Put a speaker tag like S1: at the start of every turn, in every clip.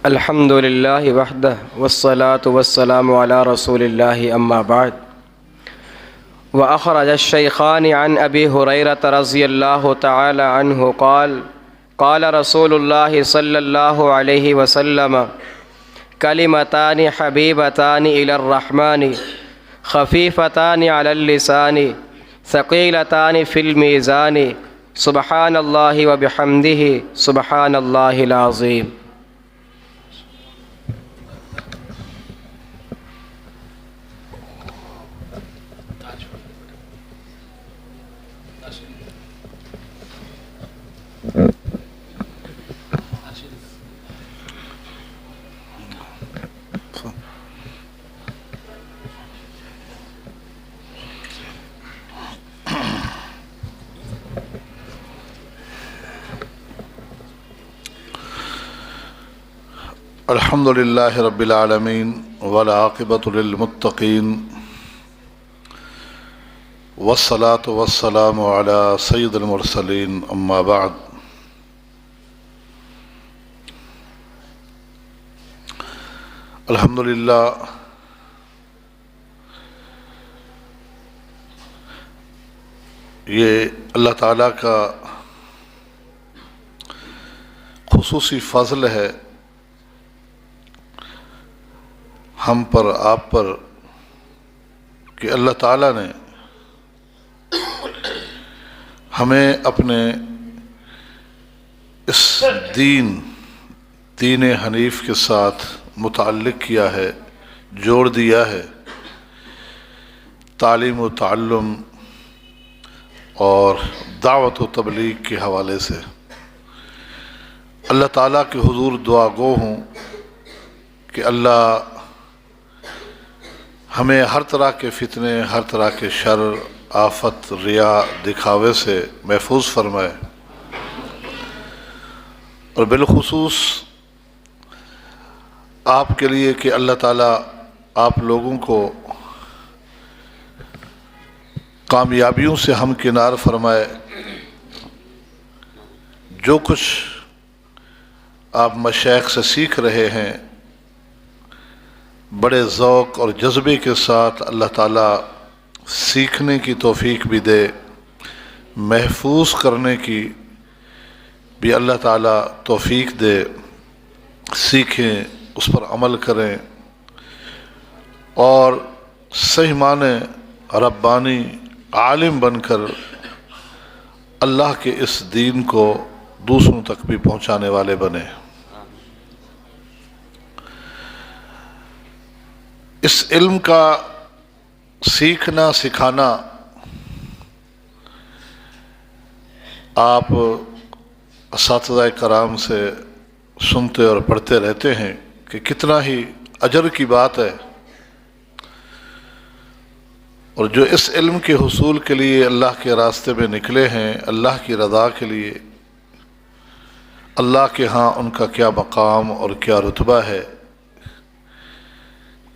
S1: الحمد للہ وحدہ والصلاة والسلام علی رسول اللہ اما بعد وأخرج الشيخان عن أبي هريرة رضي الله تعالى عنه قال قال رسول الله صلى الله عليه وسلم كلمتان حبيبتان إلى الرحمن خفيفتان على اللسان ثقيلتان في الميزان سبحان الله وبحمده سبحان الله العظيم.
S2: الحمد للہ رب العالمین والعاقبۃ للمتقین والصلاة والسلام علی سید المرسلین اما بعد. الحمدللہ یہ اللہ تعالیٰ کا خصوصی فضل ہے ہم پر آپ پر کہ اللہ تعالیٰ نے ہمیں اپنے اس دین حنیف کے ساتھ متعلق کیا ہے، جوڑ دیا ہے تعلیم و تعلم اور دعوت و تبلیغ کے حوالے سے. اللہ تعالیٰ کے حضور دعا گو ہوں کہ اللہ ہمیں ہر طرح کے فتنے، ہر طرح کے شر، آفت، ریا، دکھاوے سے محفوظ فرمائے، اور بالخصوص آپ کے لیے کہ اللہ تعالیٰ آپ لوگوں کو کامیابیوں سے ہمکنار فرمائے. جو کچھ آپ مشائخ سے سیکھ رہے ہیں بڑے ذوق اور جذبے کے ساتھ اللہ تعالیٰ سیکھنے کی توفیق بھی دے، محفوظ کرنے کی بھی اللہ تعالیٰ توفیق دے، سیکھیں، اس پر عمل کریں اور صحیح معنی ربانی عالم بن کر اللہ کے اس دین کو دوسروں تک بھی پہنچانے والے بنے. اس علم کا سیکھنا سکھانا آپ اساتذہ کرام سے سنتے اور پڑھتے رہتے ہیں کہ کتنا ہی اجر کی بات ہے، اور جو اس علم کے حصول کے لیے اللہ کے راستے میں نکلے ہیں، اللہ کی رضا کے لیے، اللہ کے ہاں ان کا کیا مقام اور کیا رتبہ ہے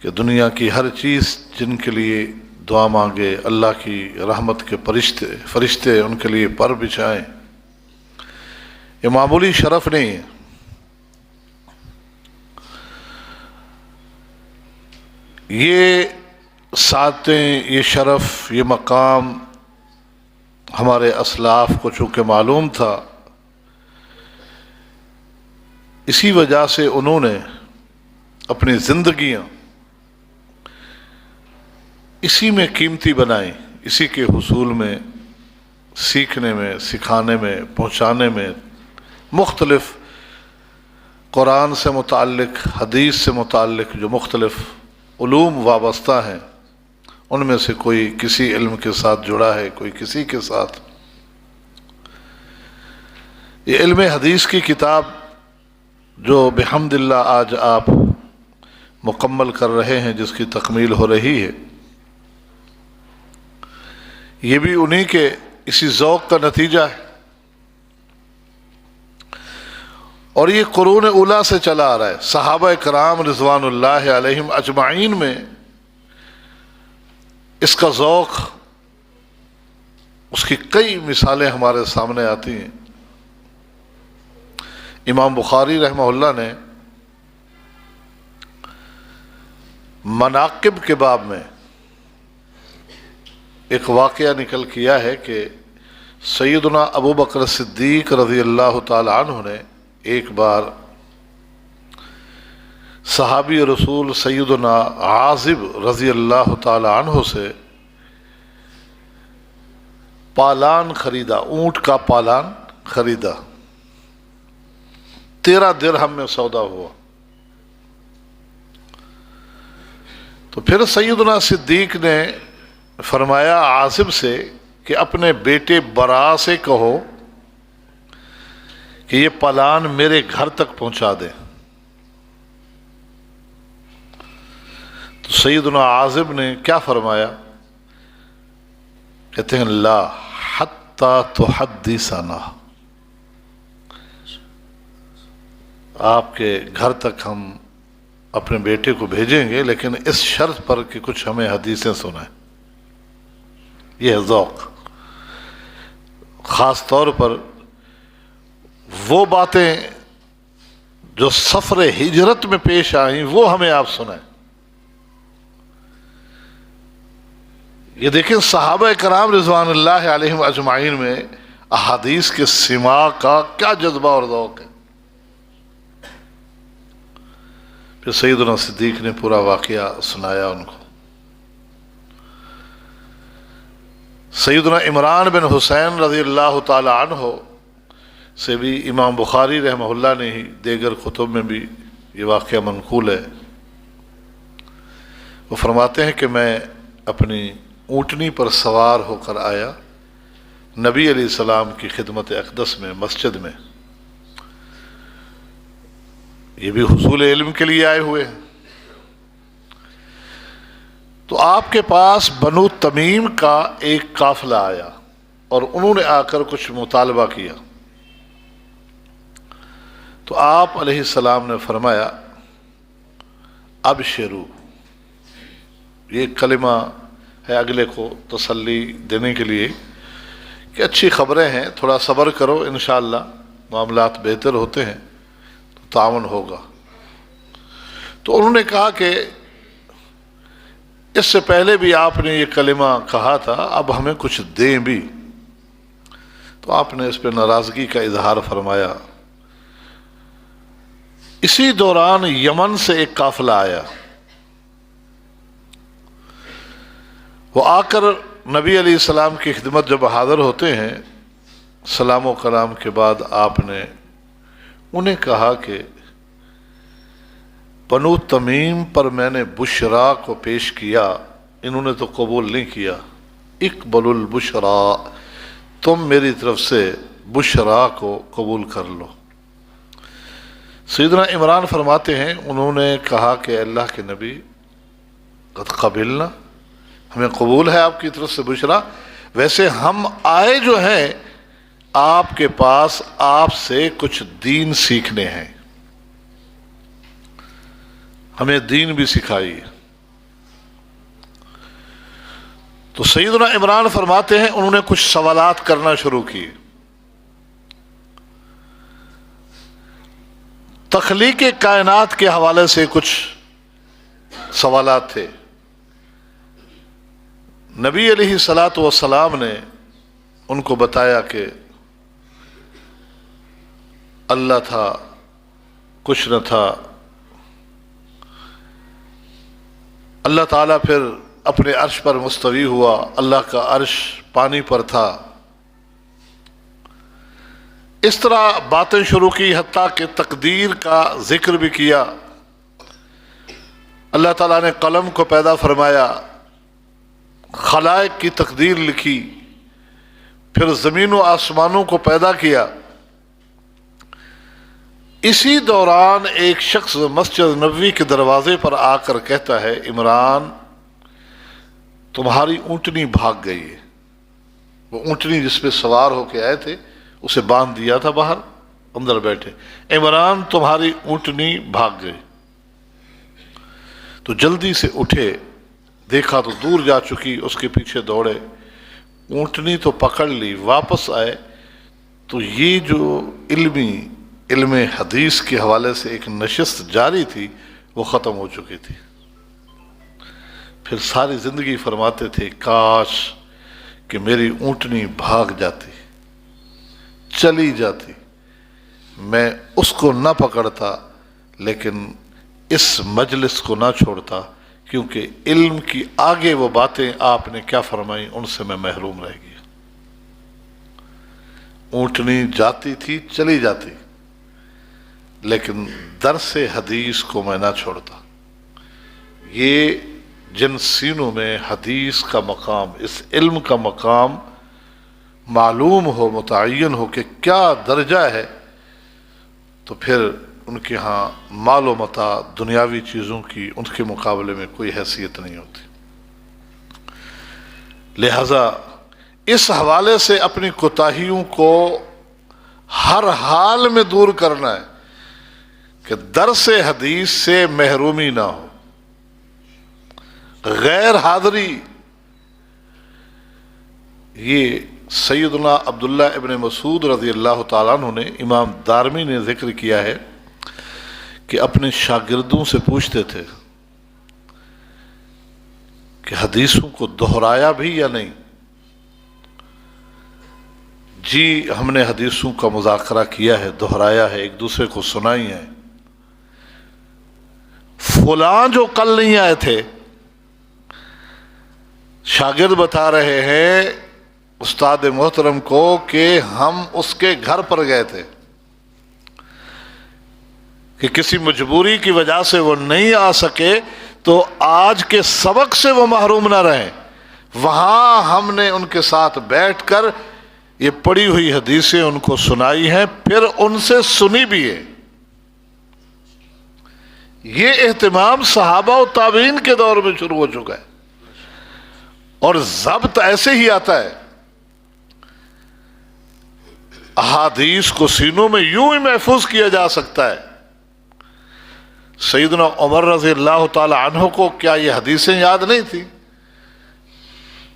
S2: کہ دنیا کی ہر چیز جن کے لیے دعا مانگے اللہ کی رحمت کے فرشتے ان کے لیے پر بچھائیں. یہ معمولی شرف نہیں ہے. یہ سعادتیں، یہ شرف، یہ مقام ہمارے اسلاف کو چونکہ معلوم تھا، اسی وجہ سے انہوں نے اپنی زندگیاں اسی میں قیمتی بنائیں، اسی کے حصول میں، سیکھنے میں، سکھانے میں، پہنچانے میں. مختلف قرآن سے متعلق، حدیث سے متعلق جو مختلف علوم وابستہ ہیں، ان میں سے کوئی کسی علم کے ساتھ جڑا ہے، کوئی کسی کے ساتھ. یہ علم حدیث کی کتاب جو بحمد اللہ آج آپ مکمل کر رہے ہیں، جس کی تکمیل ہو رہی ہے، یہ بھی انہی کے اسی ذوق کا نتیجہ ہے. اور یہ قرون اولیٰ سے چلا آ رہا ہے. صحابہ کرام رضوان اللہ علیہم اجمعین میں اس کا ذوق، اس کی کئی مثالیں ہمارے سامنے آتی ہیں. امام بخاری رحمہ اللہ نے مناقب کے باب میں ایک واقعہ نکل کیا ہے کہ سیدنا ابو بکر صدیق رضی اللہ تعالی عنہ نے ایک بار صحابی رسول سیدنا عازب رضی اللہ تعالی عنہ سے پالان خریدا، اونٹ کا پالان خریدا، 13 درہم میں سودا ہوا۔ تو پھر سیدنا صدیق نے فرمایا عازب سے کہ اپنے بیٹے برا سے کہو کہ یہ پالان میرے گھر تک پہنچا دے۔ تو سیدنا عازب نے کیا فرمایا؟ کہتے ہیں لا حتی تحدثنا، آپ کے گھر تک ہم اپنے بیٹے کو بھیجیں گے، لیکن اس شرط پر کہ کچھ ہمیں حدیثیں سنائیں۔ یہ ہے ذوق، خاص طور پر وہ باتیں جو سفر ہجرت میں پیش آئیں وہ ہمیں آپ سنائیں۔ یہ دیکھیں صحابہ کرام رضوان اللہ علیہم اجمعین میں احادیث کے سماع کا کیا جذبہ اور ذوق ہے۔ پھر سیدنا صدیق نے پورا واقعہ سنایا ان کو۔ سیدنا عمران بن حسین رضی اللہ تعالی عنہ سے بھی امام بخاری رحمہ اللہ نے ہی دیگر کتب میں بھی یہ واقعہ منقول ہے۔ وہ فرماتے ہیں کہ میں اپنی اونٹنی پر سوار ہو کر آیا نبی علیہ السلام کی خدمت اقدس میں، مسجد میں۔ یہ بھی حصول علم کے لیے آئے ہوئے ہیں۔ تو آپ کے پاس بنو تمیم کا ایک قافلہ آیا اور انہوں نے آ کر کچھ مطالبہ کیا۔ تو آپ علیہ السلام نے فرمایا ابشروا، یہ کلمہ ہے اگلے کو تسلی دینے کے لیے کہ اچھی خبریں ہیں، تھوڑا صبر کرو، انشاءاللہ معاملات بہتر ہوتے ہیں تو تعاون ہوگا۔ تو انہوں نے کہا کہ اس سے پہلے بھی آپ نے یہ کلمہ کہا تھا، اب ہمیں کچھ دیں بھی۔ تو آپ نے اس پہ ناراضگی کا اظہار فرمایا۔ اسی دوران یمن سے ایک قافلہ آیا، وہ آ کر نبی علیہ السلام کی خدمت جب حاضر ہوتے ہیں، سلام و کلام کے بعد آپ نے انہیں کہا کہ بنو تمیم پر میں نے بشرا کو پیش کیا، انہوں نے تو قبول نہیں کیا۔ اقبلوا البشرا، تم میری طرف سے بشرا کو قبول کر لو۔ سیدنا عمران فرماتے ہیں انہوں نے کہا کہ اللہ کے نبی قد قبلنا، ہمیں قبول ہے آپ کی طرف سے بشرا، ویسے ہم آئے جو ہیں آپ کے پاس آپ سے کچھ دین سیکھنے ہیں، ہمیں دین بھی سکھائیے۔ تو سیدنا عمران فرماتے ہیں انہوں نے کچھ سوالات کرنا شروع کیے۔ تخلیق کائنات کے حوالے سے کچھ سوالات تھے۔ نبی علیہ الصلاۃ والسلام نے ان کو بتایا کہ اللہ تھا، کچھ نہ تھا، اللہ تعالیٰ پھر اپنے عرش پر مستوی ہوا، اللہ کا عرش پانی پر تھا۔ اس طرح باتیں شروع کی، حتیٰ کہ تقدیر کا ذکر بھی کیا۔ اللہ تعالیٰ نے قلم کو پیدا فرمایا، خلائق کی تقدیر لکھی، پھر زمین و آسمانوں کو پیدا کیا۔ اسی دوران ایک شخص مسجد نبوی کے دروازے پر آ کر کہتا ہے عمران تمہاری اونٹنی بھاگ گئی ہے۔ وہ اونٹنی جس پہ سوار ہو کے آئے تھے اسے باندھ دیا تھا باہر، اندر بیٹھے، عمران تمہاری اونٹنی بھاگ گئی۔ تو جلدی سے اٹھے، دیکھا تو دور جا چکی، اس کے پیچھے دوڑے، اونٹنی تو پکڑ لی، واپس آئے تو یہ جو علم حدیث کے حوالے سے ایک نشست جاری تھی وہ ختم ہو چکی تھی۔ پھر ساری زندگی فرماتے تھے کاش کہ میری اونٹنی بھاگ جاتی، چلی جاتی، میں اس کو نہ پکڑتا لیکن اس مجلس کو نہ چھوڑتا، کیونکہ علم کی آگے وہ باتیں آپ نے کیا فرمائیں ان سے میں محروم رہ گیا۔ اونٹنی جاتی تھی، چلی جاتی، لیکن درس حدیث کو میں نہ چھوڑتا۔ یہ جن سینوں میں حدیث کا مقام، اس علم کا مقام معلوم ہو، متعین ہو کہ کیا درجہ ہے، تو پھر ان کے ہاں مال و متاع، دنیاوی چیزوں کی ان کے مقابلے میں کوئی حیثیت نہیں ہوتی۔ لہذا اس حوالے سے اپنی کوتاہیوں کو ہر حال میں دور کرنا ہے کہ درس حدیث سے محرومی نہ ہو، غیر حاضری۔ یہ سیدنا عبداللہ ابن مسعود رضی اللہ تعالیٰ عنہ نے، امام دارمی نے ذکر کیا ہے کہ اپنے شاگردوں سے پوچھتے تھے کہ حدیثوں کو دہرایا بھی یا نہیں؟ جی ہم نے حدیثوں کا مذاکرہ کیا ہے، دہرایا ہے، ایک دوسرے کو سنائی ہے۔ فلاں جو کل نہیں آئے تھے، شاگرد بتا رہے ہیں استاد محترم کو کہ ہم اس کے گھر پر گئے تھے، کہ کسی مجبوری کی وجہ سے وہ نہیں آ سکے تو آج کے سبق سے وہ محروم نہ رہیں۔ وہاں ہم نے ان کے ساتھ بیٹھ کر یہ پڑھی ہوئی حدیثیں ان کو سنائی ہیں، پھر ان سے سنی بھی ہے۔ یہ اہتمام صحابہ و تابعین کے دور میں شروع ہو چکا ہے، اور ضبط ایسے ہی آتا ہے۔ احادیث کو سینوں میں یوں ہی محفوظ کیا جا سکتا ہے۔ سیدنا عمر رضی اللہ تعالی عنہ کو کیا یہ حدیثیں یاد نہیں تھی؟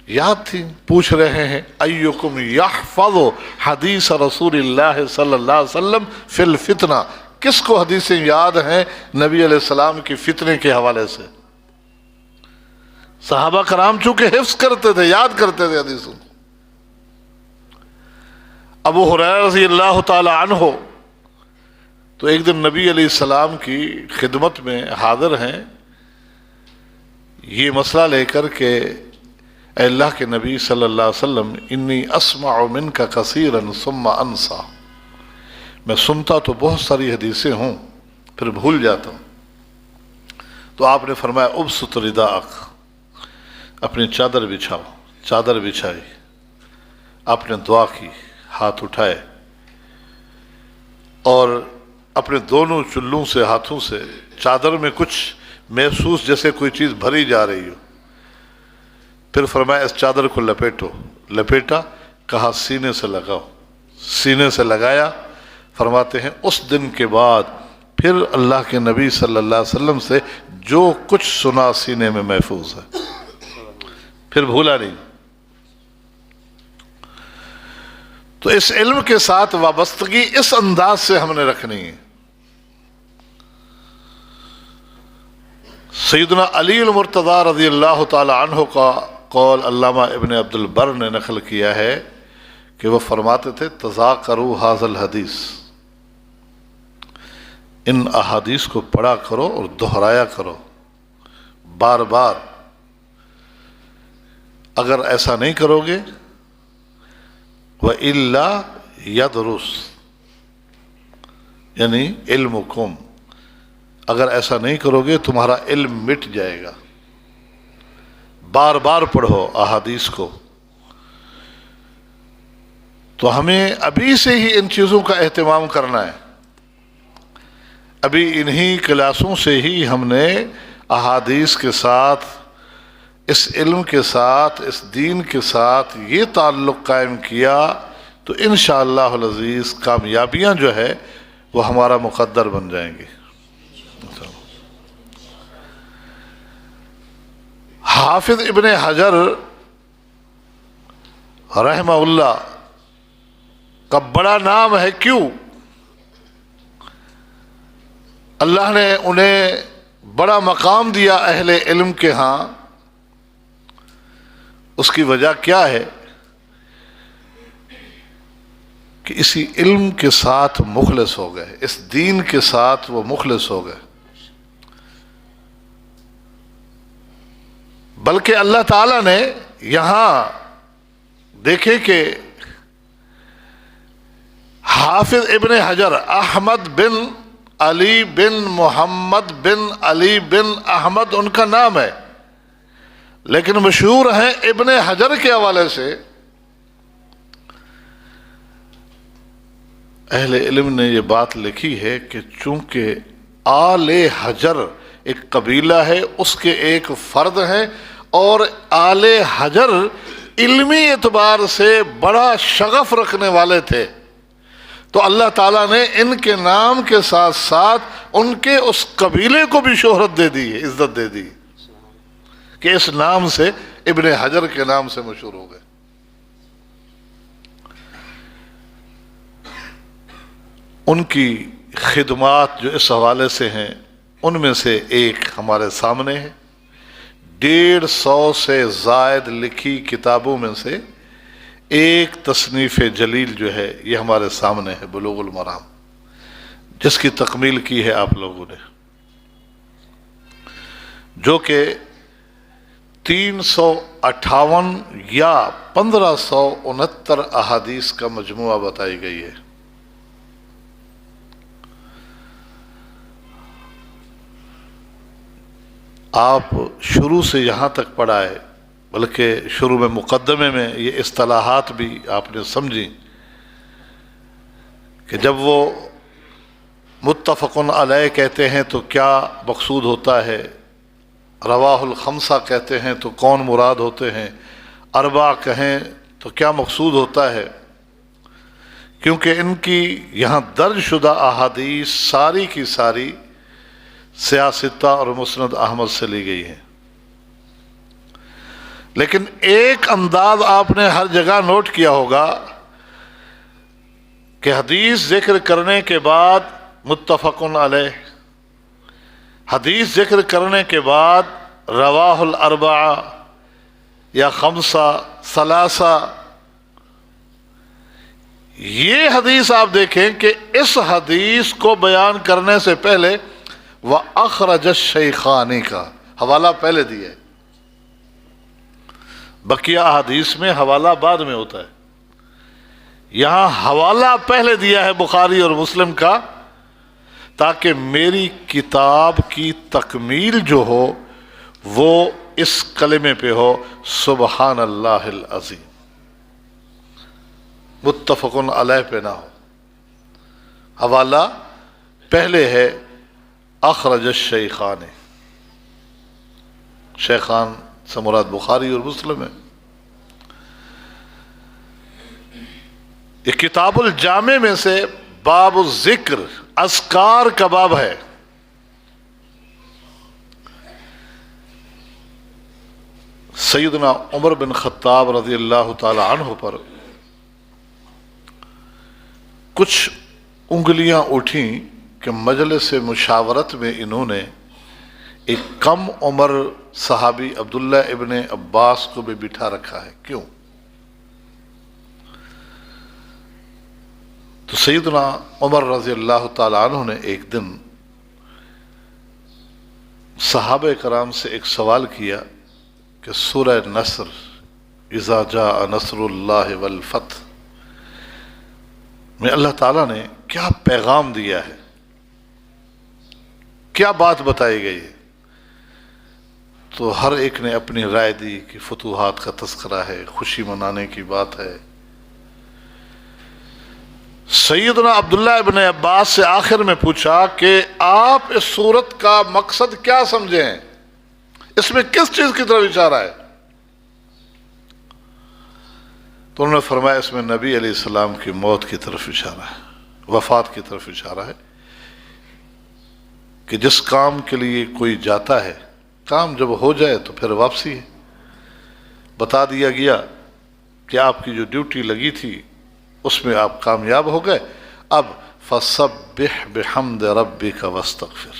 S2: یاد تھی۔ پوچھ رہے ہیں ایکم یحفظ حدیث رسول اللہ صلی اللہ علیہ وسلم فی الفتنہ، کس کو حدیثیں یاد ہیں نبی علیہ السلام کی فتنے کے حوالے سے؟ صحابہ کرام چونکہ حفظ کرتے تھے، یاد کرتے تھے حدیثوں کو۔ ابو ہریرہ رضی اللہ تعالی عنہ تو ایک دن نبی علیہ السلام کی خدمت میں حاضر ہیں، یہ مسئلہ لے کر کہ اے اللہ کے نبی صلی اللہ علیہ وسلم انی اسمع منک کثیرا ثم انسا، میں سنتا تو بہت ساری حدیثیں ہوں پھر بھول جاتا ہوں۔ تو آپ نے فرمایا ابسط رداءک، اپنی چادر بچھاؤ۔ چادر بچھائی، آپ نے دعا کی، ہاتھ اٹھائے اور اپنے دونوں چلوں سے، ہاتھوں سے چادر میں کچھ محسوس جیسے کوئی چیز بھری جا رہی ہو، پھر فرمایا اس چادر کو لپیٹو۔ لپیٹا، کہا سینے سے لگاؤ۔ سینے سے لگایا۔ فرماتے ہیں اس دن کے بعد پھر اللہ کے نبی صلی اللہ علیہ وسلم سے جو کچھ سنا سینے میں محفوظ ہے، پھر بھولا نہیں۔ تو اس علم کے ساتھ وابستگی اس انداز سے ہم نے رکھنی ہے۔ سیدنا علی المرتضی رضی اللہ تعالی عنہ کا قول علامہ ابن عبد البر نے نقل کیا ہے کہ وہ فرماتے تھے تذاکروا ھذا الحدیث، ان احادیث کو پڑھا کرو اور دہرایا کرو بار بار۔ اگر ایسا نہیں کرو گے وَإِلَّا يَدْرُسْ، یعنی علمکم، اگر ایسا نہیں کرو گے تمہارا علم مٹ جائے گا۔ بار بار پڑھو احادیث کو۔ تو ہمیں ابھی سے ہی ان چیزوں کا اہتمام کرنا ہے۔ ابھی انہی کلاسوں سے ہی ہم نے احادیث کے ساتھ، اس علم کے ساتھ، اس دین کے ساتھ یہ تعلق قائم کیا تو انشاءاللہ العزیز کامیابیاں جو ہے وہ ہمارا مقدر بن جائیں گی۔ حافظ ابن حجر رحمہ اللہ کا بڑا نام ہے، کیوں؟ اللہ نے انہیں بڑا مقام دیا اہل علم کے ہاں، اس کی وجہ کیا ہے کہ اسی علم کے ساتھ مخلص ہو گئے، اس دین کے ساتھ وہ مخلص ہو گئے۔ بلکہ اللہ تعالیٰ نے یہاں دیکھے کہ حافظ ابن حجر احمد بن علی بن محمد بن علی بن احمد ان کا نام ہے، لیکن مشہور ہیں ابن حجر کے حوالے سے۔ اہل علم نے یہ بات لکھی ہے کہ چونکہ آل حجر ایک قبیلہ ہے، اس کے ایک فرد ہیں، اور آل حجر علمی اعتبار سے بڑا شغف رکھنے والے تھے، تو اللہ تعالیٰ نے ان کے نام کے ساتھ ساتھ ان کے اس قبیلے کو بھی شہرت دے دی ہے، عزت دے دی کہ اس نام سے ابن حجر کے نام سے مشہور ہو گئے۔ ان کی خدمات جو اس حوالے سے ہیں ان میں سے ایک ہمارے سامنے ہے۔ 150 سے زائد لکھی کتابوں میں سے ایک تصنیف جلیل جو ہے یہ ہمارے سامنے ہے، بلوغ المرام، جس کی تکمیل کی ہے آپ لوگوں نے، جو کہ 358 یا 1569 احادیث کا مجموعہ بتائی گئی ہے۔ آپ شروع سے یہاں تک پڑھائے، بلکہ شروع میں مقدمے میں یہ اصطلاحات بھی آپ نے سمجھی کہ جب وہ متفقن علیہ کہتے ہیں تو کیا مقصود ہوتا ہے، رواہ الخمسہ کہتے ہیں تو کون مراد ہوتے ہیں، اربع کہیں تو کیا مقصود ہوتا ہے، کیونکہ ان کی یہاں درج شدہ احادیث ساری کی ساری سیاستہ اور مسند احمد سے لی گئی ہے۔ لیکن ایک انداز آپ نے ہر جگہ نوٹ کیا ہوگا کہ حدیث ذکر کرنے کے بعد متفقن علیہ، حدیث ذکر کرنے کے بعد رواہ الاربعہ یا خمسہ ثلاثہ، یہ حدیث آپ دیکھیں کہ اس حدیث کو بیان کرنے سے پہلے وَأَخْرَجَ الشَّيْخَانِ کا حوالہ پہلے دیا ہے، بقیہ احادیث میں حوالہ بعد میں ہوتا ہے، یہاں حوالہ پہلے دیا ہے بخاری اور مسلم کا، تاکہ میری کتاب کی تکمیل جو ہو وہ اس کلمے پہ ہو، سبحان اللہ العظیم، متفقن علیہ پہ نہ ہو۔ حوالہ پہلے ہے اخرج الشیخان، شیخان سے مراد بخاری اور مسلم ہے۔ یہ کتاب الجامع میں سے باب الذکر، اذکار کا باب ہے۔ سیدنا عمر بن خطاب رضی اللہ تعالی عنہ پر کچھ انگلیاں اٹھیں کہ مجلس مشاورت میں انہوں نے ایک کم عمر صحابی عبداللہ ابن عباس کو بھی بٹھا رکھا ہے، کیوں؟ تو سیدنا عمر رضی اللہ تعالی عنہ نے ایک دن صحابہ کرام سے ایک سوال کیا کہ سورہ نصر اذا جاء نصر اللہ والفتح میں اللہ تعالیٰ نے کیا پیغام دیا ہے، کیا بات بتائی گئی ہے؟ تو ہر ایک نے اپنی رائے دی کہ فتوحات کا تذکرہ ہے، خوشی منانے کی بات ہے۔ سیدنا عبداللہ ابن عباس سے آخر میں پوچھا کہ آپ اس صورت کا مقصد کیا سمجھیں، اس میں کس چیز کی طرف اشارہ ہے؟ تو انہوں نے فرمایا اس میں نبی علیہ السلام کی موت کی طرف اشارہ ہے، وفات کی طرف اشارہ ہے، کہ جس کام کے لیے کوئی جاتا ہے، کام جب ہو جائے تو پھر واپسی ہے۔ بتا دیا گیا کہ آپ کی جو ڈیوٹی لگی تھی اس میں آپ کامیاب ہو گئے، اب فَسَبِّحْ بِحَمْدِ رَبِّكَ وَاسْتَغْفِرْ۔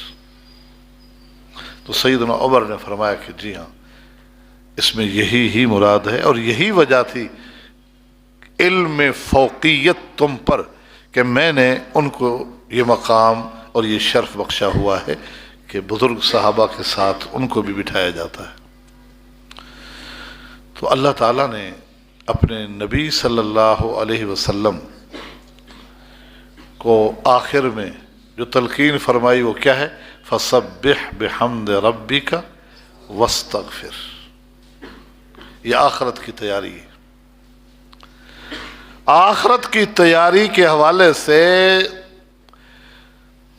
S2: تو سیدنا عمر نے فرمایا کہ جی ہاں، اس میں یہی ہی مراد ہے، اور یہی وجہ تھی علم فوقیت تم پر کہ میں نے ان کو یہ مقام اور یہ شرف بخشا ہوا ہے کہ بزرگ صحابہ کے ساتھ ان کو بھی بٹھایا جاتا ہے۔ تو اللہ تعالیٰ نے اپنے نبی صلی اللہ علیہ وسلم کو آخر میں جو تلقین فرمائی وہ کیا ہے؟ فَسَبِّحْ بِحَمْدِ رَبِّكَ وَاسْتَغْفِرْ۔ یہ آخرت کی تیاری ہے۔ آخرت کی تیاری کے حوالے سے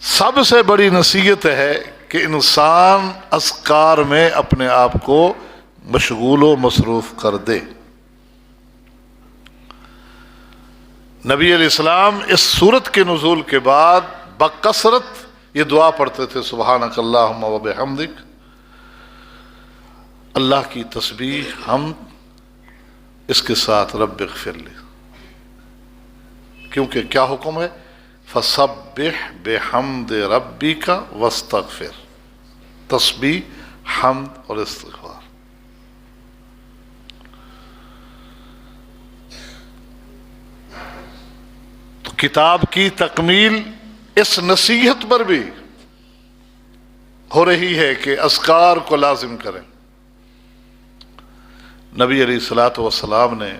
S2: سب سے بڑی نصیحت ہے کہ انسان اذکار میں اپنے آپ کو مشغول و مصروف کر دے۔ نبی علیہ السلام اس سورت کے نزول کے بعد بکثرت یہ دعا پڑھتے تھے، سبحانک اللہم و بحمدک، اللہ کی تسبیح، حمد، اس کے ساتھ رب اغفر لی، کیونکہ کیا حکم ہے؟ فَسَبِّحْ بِحَمْدِ رَبِّكَ وَاسْتَغْفِرْ، تسبیح، حمد اور استغفار۔ تو کتاب کی تکمیل اس نصیحت پر بھی ہو رہی ہے کہ اذکار کو لازم کریں۔ نبی علیہ الصلوۃ والسلام نے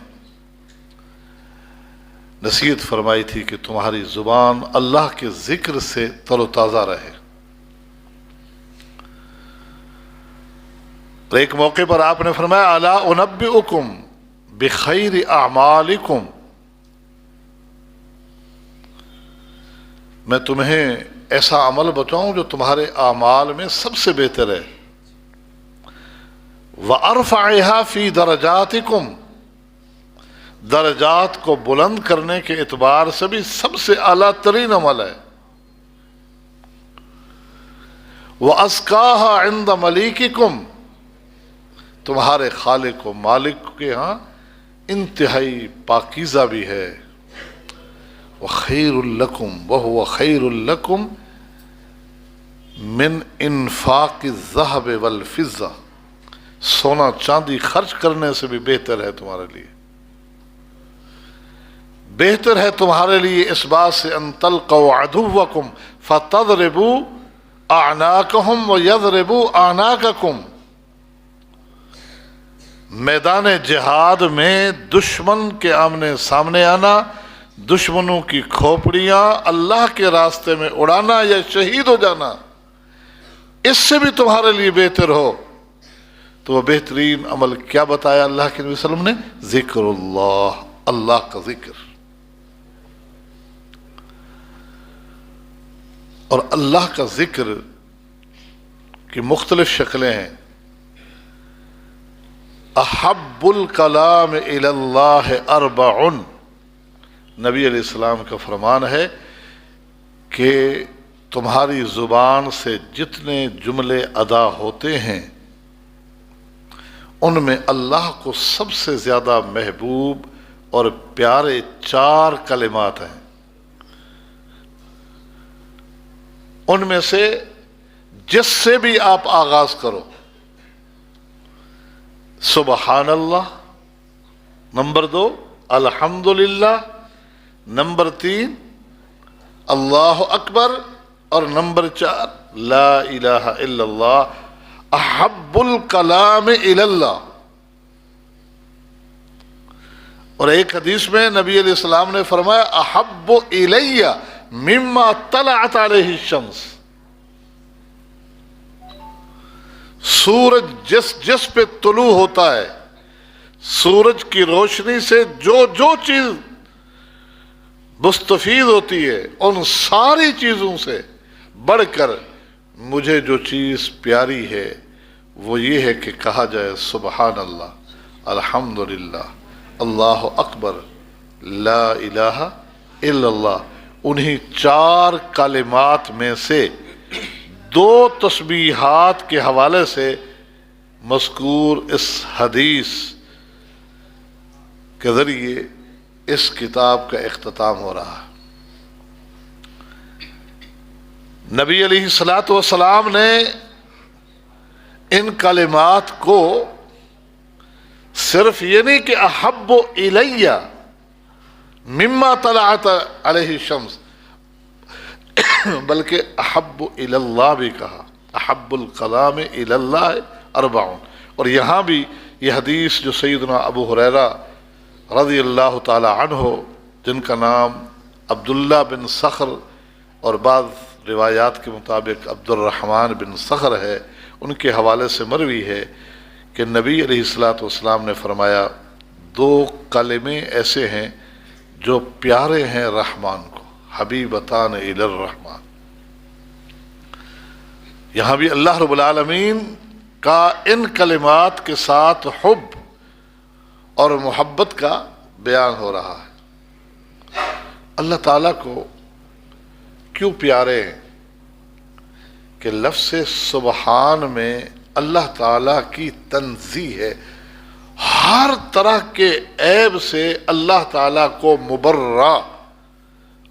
S2: نصیحت فرمائی تھی کہ تمہاری زبان اللہ کے ذکر سے تر و تازہ رہے۔ اور ایک موقع پر آپ نے فرمایا الا انبئکم بخیر اعمالکم، میں تمہیں ایسا عمل بتاؤں جو تمہارے اعمال میں سب سے بہتر ہے۔ وَأَرْفَعِهَا فِي دَرَجَاتِكُمْ، درجات کو بلند کرنے کے اعتبار سے بھی سب سے اعلیٰ ترین عمل ہے۔ وَأَزْكَاهَا عِنْدَ مَلِيكِكُمْ، تمہارے خالق و مالک کے ہاں انتہائی پاکیزہ بھی ہے۔ وَخَيْرٌ لَكُمْ وَهُوَ خَيْرٌ لَكُمْ مِنْ إِنفَاقِ الذَّهَبِ وَالْفِضَّةِ، سونا چاندی خرچ کرنے سے بھی بہتر ہے تمہارے لیے۔ بہتر ہے تمہارے لیے اس بات سے ان تلقوا عدوکم فتضربوا اعناقهم ويضربوا اعناقکم، میدان جہاد میں دشمن کے آمنے سامنے آنا، دشمنوں کی کھوپڑیاں اللہ کے راستے میں اڑانا یا شہید ہو جانا، اس سے بھی تمہارے لیے بہتر ہو۔ تو وہ بہترین عمل کیا بتایا اللہ کے نبی صلی اللہ علیہ وسلم نے؟ ذکر اللہ، اللہ کا ذکر۔ اور اللہ کا ذکر کی مختلف شکلیں ہیں۔ احب الکلام الی اللہ اربع، نبی علیہ السلام کا فرمان ہے کہ تمہاری زبان سے جتنے جملے ادا ہوتے ہیں ان میں اللہ کو سب سے زیادہ محبوب اور پیارے 4 کلمات ہیں۔ ان میں سے جس سے بھی آپ آغاز کرو، سبحان اللہ، نمبر 2 الحمدللہ، نمبر 3 اللہ اکبر، اور نمبر 4 لا الہ الا اللہ، احب الکلام الی اللہ۔ اور ایک حدیث میں نبی علیہ السلام نے فرمایا احب الی مما طلعت علیہ الشمس، سورج جس پہ طلوع ہوتا ہے، سورج کی روشنی سے جو چیز مستفید ہوتی ہے، ان ساری چیزوں سے بڑھ کر مجھے جو چیز پیاری ہے وہ یہ ہے کہ کہا جائے سبحان اللہ، الحمدللہ، اللہ اکبر، لا الہ الا اللہ۔ انہی 4 کلمات میں سے 2 تسبیحات کے حوالے سے مذکور اس حدیث کے ذریعے اس کتاب کا اختتام ہو رہا ہے۔ نبی علیہ الصلوۃ والسلام نے ان کلمات کو صرف یہ نہیں کہ احب الیہ مما طلعت علیہ الشمس، بلکہ احب الی اللہ بھی کہا، احب الکلام الی اللہ اربع۔ اور یہاں بھی یہ حدیث جو سیدنا ابو ہریرہ رضی اللہ تعالی عنہ، جن کا نام عبداللہ بن صخر اور بعض روایات کے مطابق عبد الرحمن بن صخر ہے، ان کے حوالے سے مروی ہے کہ نبی علیہ الصلوۃ والسلام نے فرمایا 2 کلمے ایسے ہیں جو پیارے ہیں رحمان کو، حبیبتان الی الرحمن۔ یہاں بھی اللہ رب العالمین کا ان کلمات کے ساتھ حب اور محبت کا بیان ہو رہا ہے۔ اللہ تعالیٰ کو کیوں پیارے ہیں کہ لفظ سبحان میں اللہ تعالیٰ کی تنزیہ ہے، ہر طرح کے عیب سے اللہ تعالیٰ کو مبرہ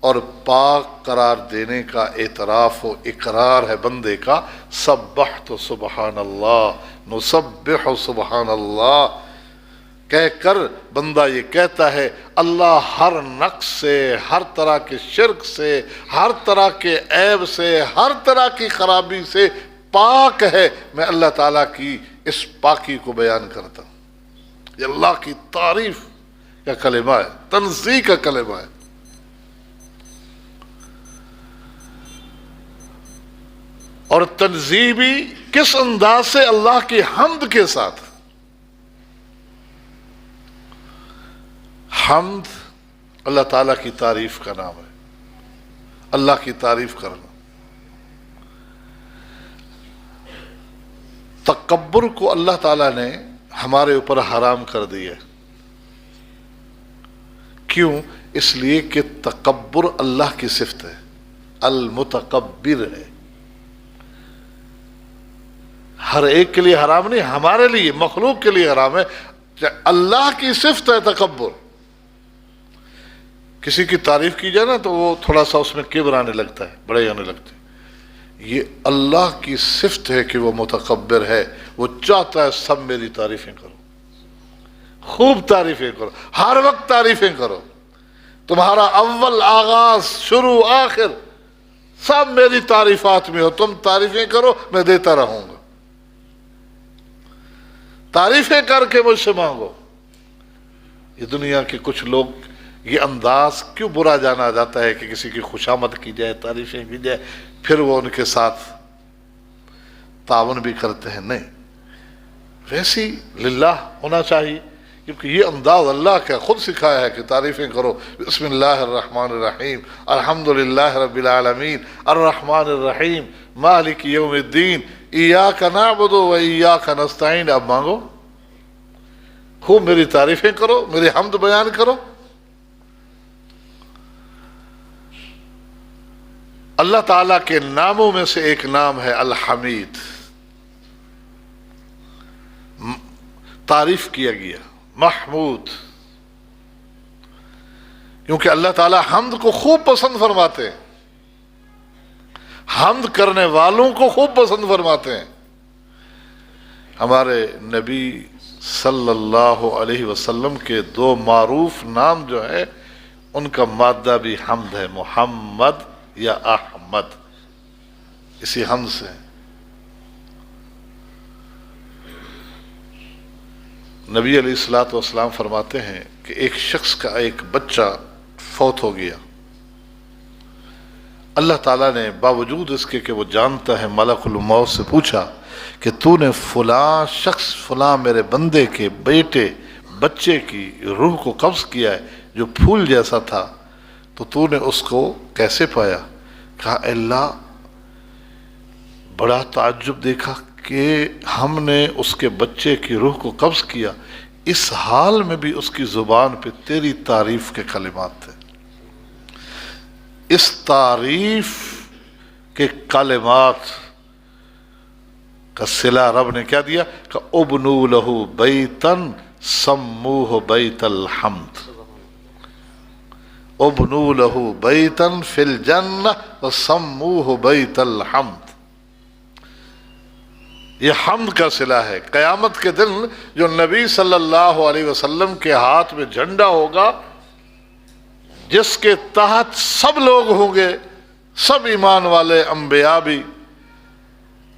S2: اور پاک قرار دینے کا اعتراف و اقرار ہے بندے کا۔ سبحت سبحان اللہ، نسبح سبحان اللہ کہہ کر بندہ یہ کہتا ہے اللہ ہر نقص سے، ہر طرح کے شرک سے، ہر طرح کے عیب سے، ہر طرح کی خرابی سے پاک ہے، میں اللہ تعالیٰ کی اس پاکی کو بیان کرتا ہوں۔ یہ اللہ کی تعریف کا کلمہ ہے، تنزیہ کا کلمہ ہے۔ اور تنزیہ بھی کس انداز سے؟ اللہ کی حمد کے ساتھ۔ حمد اللہ تعالیٰ کی تعریف کا نام ہے، اللہ کی تعریف کرنا۔ تکبر کو اللہ تعالیٰ نے ہمارے اوپر حرام کر دیا۔ کیوں؟ اس لیے کہ تکبر اللہ کی صفت ہے، المتکبر ہے۔ ہر ایک کے لیے حرام نہیں، ہمارے لیے، مخلوق کے لیے حرام ہے۔ اللہ کی صفت ہے تکبر۔ کسی کی تعریف کی جائے نا تو وہ تھوڑا سا اس میں کبر آنے لگتا ہے، بڑے آنے لگتے ہیں۔ یہ اللہ کی صفت ہے کہ وہ متکبر ہے، وہ چاہتا ہے سب میری تعریفیں کرو، خوب تعریفیں کرو، ہر وقت تعریفیں کرو، تمہارا اول آغاز شروع آخر سب میری تعریفات میں ہو، تم تعریفیں کرو میں دیتا رہوں گا، تعریفیں کر کے مجھ سے مانگو۔ یہ دنیا کے کچھ لوگ یہ انداز کیوں برا جانا جاتا ہے کہ کسی کی خوشامد کی جائے، تعریفیں کی جائے، پھر وہ ان کے ساتھ تعاون بھی کرتے ہیں؟ نہیں، ویسی للہ ہونا چاہیے، کیونکہ یہ انداز اللہ کا خود سکھایا ہے کہ تعریفیں کرو۔ بسم اللہ الرحمن الرحیم، الحمدللہ رب العالمین، الرحمن الرحیم، مالک یوم الدین، ایاک نعبد و ایاک نستعین۔ اب مانگو، خوب میری تعریفیں کرو، میری حمد بیان کرو۔ اللہ تعالیٰ کے ناموں میں سے ایک نام ہے الحمید، تعریف کیا گیا، محمود، کیونکہ اللہ تعالیٰ حمد کو خوب پسند فرماتے ہیں، حمد کرنے والوں کو خوب پسند فرماتے ہیں۔ ہمارے نبی صلی اللہ علیہ وسلم کے 2 معروف نام جو ہے ان کا مادہ بھی حمد ہے، محمد یا احمد، اسی حمد سے۔ نبی علیہ الصلوۃ والسلام فرماتے ہیں کہ ایک شخص کا ایک بچہ فوت ہو گیا، اللہ تعالیٰ نے باوجود اس کے کہ وہ جانتا ہے ملک الموت سے پوچھا کہ تو نے فلاں شخص، فلاں میرے بندے کے بیٹے بچے کی روح کو قبض کیا ہے جو پھول جیسا تھا، تو نے اس کو کیسے پایا؟ کہا اللہ، بڑا تعجب دیکھا کہ ہم نے اس کے بچے کی روح کو قبض کیا، اس حال میں بھی اس کی زبان پہ تیری تعریف کے کلمات تھے۔ اس تعریف کے کلمات کا صلہ رب نے کیا دیا کہ ابنو لہو بیتن سموہ بیت الحمد، ابنو لہو بیتن فی الجنہ وسموہ بیت الحمد۔ یہ حمد کا صلہ ہے۔ قیامت کے دن جو نبی صلی اللہ علیہ وسلم کے ہاتھ میں جھنڈا ہوگا، جس کے تحت سب لوگ ہوں گے، سب ایمان والے، انبیاء بھی،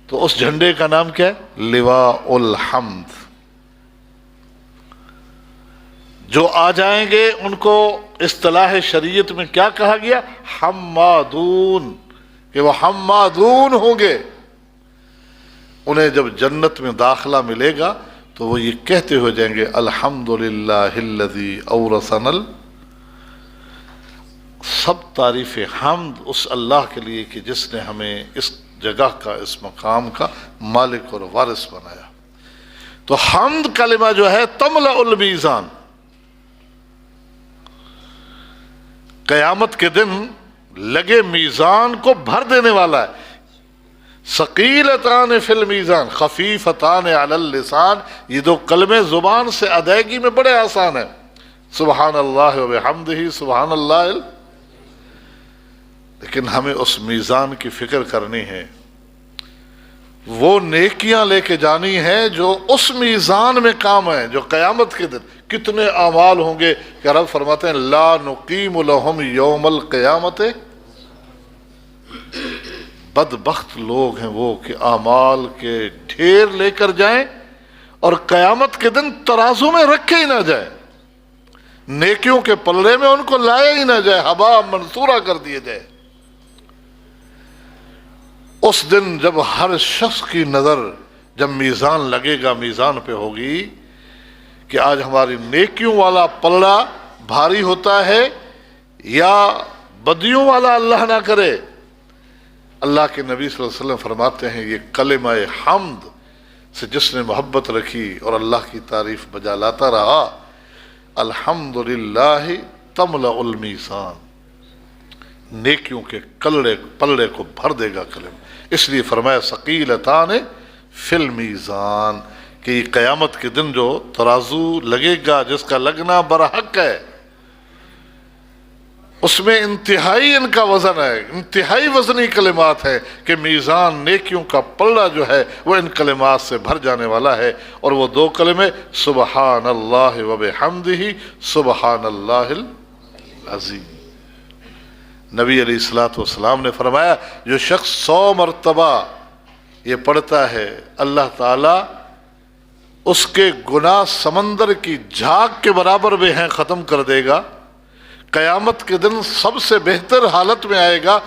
S2: تو اس جھنڈے کا نام کیا ہے؟ لواء الحمد۔ جو آ جائیں گے ان کو اصطلاح شریعت میں کیا کہا گیا؟ حمادون، کہ وہ حمادون ہوں گے۔ انہیں جب جنت میں داخلہ ملے گا تو وہ یہ کہتے ہو جائیں گے الحمدللہ الذی اورثنا، سب تعریف حمد اس اللہ کے لیے کہ جس نے ہمیں اس جگہ کا، اس مقام کا مالک اور وارث بنایا۔ تو حمد کلمہ جو ہے تملأ المیزان، قیامت کے دن لگے میزان کو بھر دینے والا ہے۔ ثقیلتان فی المیزان خفیفتان علی اللسان، یہ دو کلمے زبان سے ادائیگی میں بڑے آسان ہیں، سبحان اللہ و بحمدہ، سبحان اللہ، لیکن ہمیں اس میزان کی فکر کرنی ہے، وہ نیکیاں لے کے جانی ہیں جو اس میزان میں کام ہیں، جو قیامت کے دن کتنے اعمال ہوں گے کہ رب فرماتے ہیں لا نقیم لہم یوم القیامت، بدبخت لوگ ہیں وہ کہ اعمال کے ڈھیر لے کر جائیں اور قیامت کے دن ترازو میں رکھے ہی نہ جائیں، نیکیوں کے پلڑے میں ان کو لایا ہی نہ جائے، ہبا منصورہ کر دیے جائے۔ اس دن جب ہر شخص کی نظر، جب میزان لگے گا، میزان پہ ہوگی کہ آج ہماری نیکیوں والا پلڑا بھاری ہوتا ہے یا بدیوں والا، اللہ نہ کرے۔ اللہ کے نبی صلی اللہ علیہ وسلم فرماتے ہیں یہ کلمہ حمد سے جس نے محبت رکھی اور اللہ کی تعریف بجا لاتا رہا، الحمدللہ تملأ المیزان، نیکیوں کے پلڑے کو بھر دے گا کلمہ۔ اس لیے فرمایا ثقیلتان فی المیزان، کہ یہ قیامت کے دن جو ترازو لگے گا، جس کا لگنا برحق ہے، اس میں انتہائی ان کا وزن ہے، انتہائی وزنی کلمات ہیں کہ میزان نیکیوں کا پلڑا جو ہے وہ ان کلمات سے بھر جانے والا ہے۔ اور وہ دو کلمے سبحان اللہ و بحمدہ، سبحان اللہ العظیم۔ نبی علیہ الصلوۃ والسلام نے فرمایا جو شخص 100 مرتبہ یہ پڑھتا ہے، اللہ تعالی اس کے گناہ سمندر کی جھاگ کے برابر بھی ہیں ختم کر دے گا۔ قیامت کے دن سب سے بہتر حالت میں آئے گا،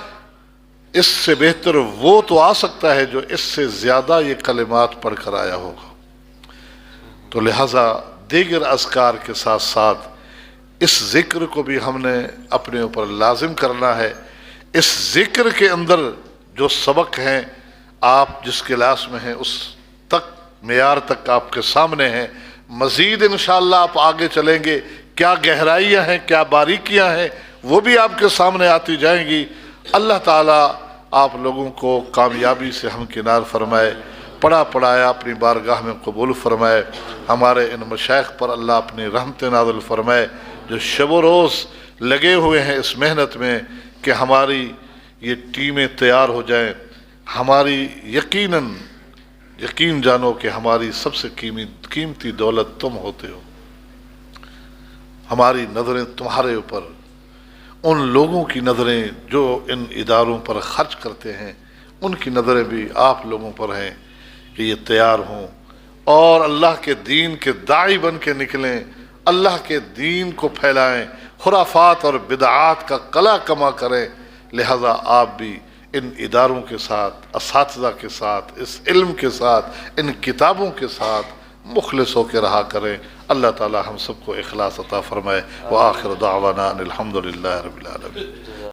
S2: اس سے بہتر وہ تو آ سکتا ہے جو اس سے زیادہ یہ کلمات پڑھ کر آیا ہوگا۔ تو لہٰذا دیگر اذکار کے ساتھ ساتھ اس ذکر کو بھی ہم نے اپنے اوپر لازم کرنا ہے۔ اس ذکر کے اندر جو سبق ہیں، آپ جس کلاس میں ہیں اس تک معیار تک آپ کے سامنے ہیں، مزید انشاءاللہ آپ آگے چلیں گے، کیا گہرائیاں ہیں، کیا باریکیاں ہیں، وہ بھی آپ کے سامنے آتی جائیں گی۔ اللہ تعالیٰ آپ لوگوں کو کامیابی سے ہمکنار فرمائے، پڑھا پڑھایا اپنی بارگاہ میں قبول فرمائے۔ ہمارے ان مشائخ پر اللہ اپنی رحمت نازل فرمائے جو شب و روز لگے ہوئے ہیں اس محنت میں کہ ہماری یہ ٹیمیں تیار ہو جائیں۔ ہماری یقین جانو کہ ہماری سب سے قیمتی دولت تم ہوتے ہو۔ ہماری نظریں تمہارے اوپر، ان لوگوں کی نظریں جو ان اداروں پر خرچ کرتے ہیں، ان کی نظریں بھی آپ لوگوں پر ہیں کہ یہ تیار ہوں اور اللہ کے دین کے داعی بن کے نکلیں، اللہ کے دین کو پھیلائیں، خرافات اور بدعات کا قلع کما کریں۔ لہذا آپ بھی ان اداروں کے ساتھ، اساتذہ کے ساتھ، اس علم کے ساتھ، ان کتابوں کے ساتھ مخلص ہو کے رہا کریں۔ اللہ تعالی ہم سب کو اخلاص عطا فرمائے۔ وآخر دعوانا ان الحمدللہ رب العالمین۔